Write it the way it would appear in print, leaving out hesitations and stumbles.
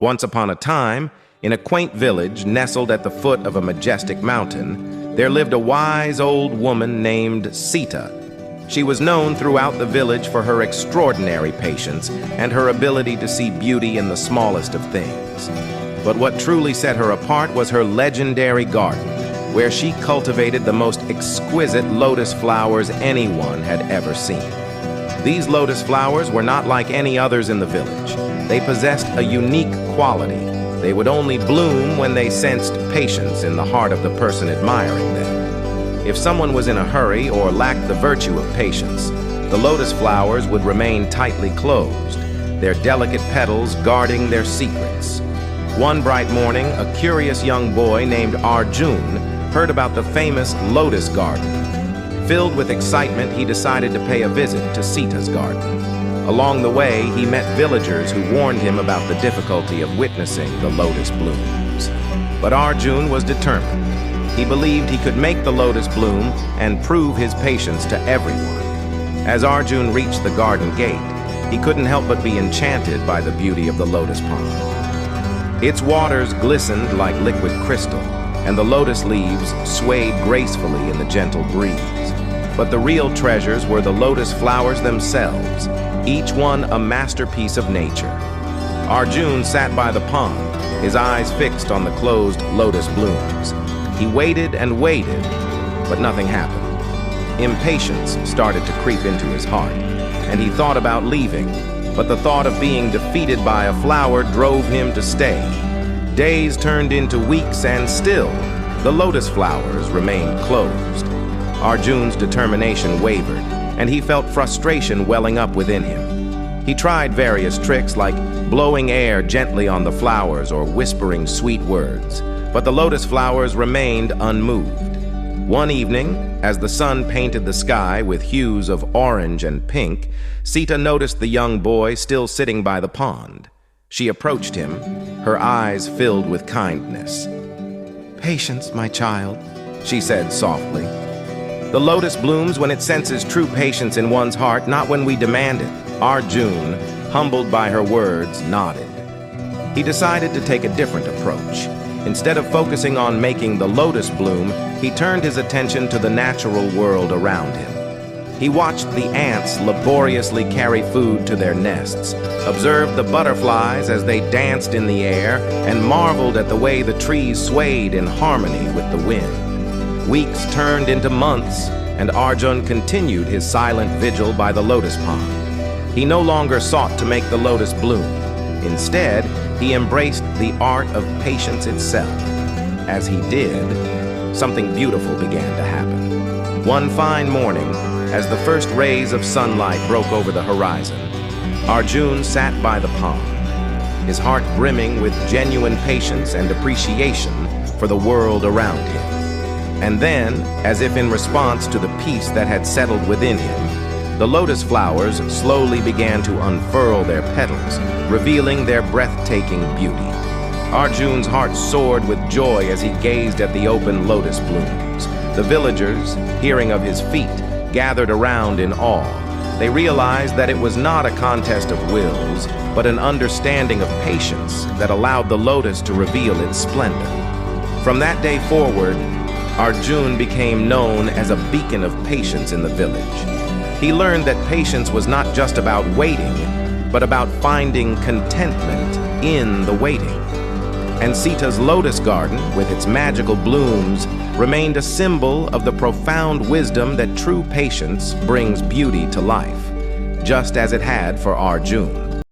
Once upon a time, in a quaint village nestled at the foot of a majestic mountain, there lived a wise old woman named Sita. She was known throughout the village for her extraordinary patience and her ability to see beauty in the smallest of things. But what truly set her apart was her legendary garden, where she cultivated the most exquisite lotus flowers anyone had ever seen. These lotus flowers were not like any others in the village. They possessed a unique quality. They would only bloom when they sensed patience in the heart of the person admiring them. If someone was in a hurry or lacked the virtue of patience, the lotus flowers would remain tightly closed, their delicate petals guarding their secrets. One bright morning, a curious young boy named Arjun heard about the famous Lotus Garden. Filled with excitement, he decided to pay a visit to Sita's garden. Along the way, he met villagers who warned him about the difficulty of witnessing the lotus blooms. But Arjun was determined. He believed he could make the lotus bloom and prove his patience to everyone. As Arjun reached the garden gate, he couldn't help but be enchanted by the beauty of the lotus pond. Its waters glistened like liquid crystal, and the lotus leaves swayed gracefully in the gentle breeze. But the real treasures were the lotus flowers themselves, each one a masterpiece of nature. Arjun sat by the pond, his eyes fixed on the closed lotus blooms. He waited and waited, but nothing happened. Impatience started to creep into his heart, and he thought about leaving, but the thought of being defeated by a flower drove him to stay. Days turned into weeks, and still, the lotus flowers remained closed. Arjun's determination wavered, and he felt frustration welling up within him. He tried various tricks like blowing air gently on the flowers or whispering sweet words, but the lotus flowers remained unmoved. One evening, as the sun painted the sky with hues of orange and pink, Sita noticed the young boy still sitting by the pond. She approached him, her eyes filled with kindness. "Patience, my child," she said softly. "The lotus blooms when it senses true patience in one's heart, not when we demand it." Arjun, humbled by her words, nodded. He decided to take a different approach. Instead of focusing on making the lotus bloom, he turned his attention to the natural world around him. He watched the ants laboriously carry food to their nests, observed the butterflies as they danced in the air, and marveled at the way the trees swayed in harmony with the wind. Weeks turned into months, and Arjun continued his silent vigil by the lotus pond. He no longer sought to make the lotus bloom. Instead, he embraced the art of patience itself. As he did, something beautiful began to happen. One fine morning, as the first rays of sunlight broke over the horizon, Arjun sat by the pond, his heart brimming with genuine patience and appreciation for the world around him. And then, as if in response to the peace that had settled within him, the lotus flowers slowly began to unfurl their petals, revealing their breathtaking beauty. Arjun's heart soared with joy as he gazed at the open lotus blooms. The villagers, hearing of his feat, gathered around in awe. They realized that it was not a contest of wills, but an understanding of patience that allowed the lotus to reveal its splendor. From that day forward, Arjun became known as a beacon of patience in the village. He learned that patience was not just about waiting, but about finding contentment in the waiting. And Sita's lotus garden, with its magical blooms, remained a symbol of the profound wisdom that true patience brings beauty to life, just as it had for Arjun.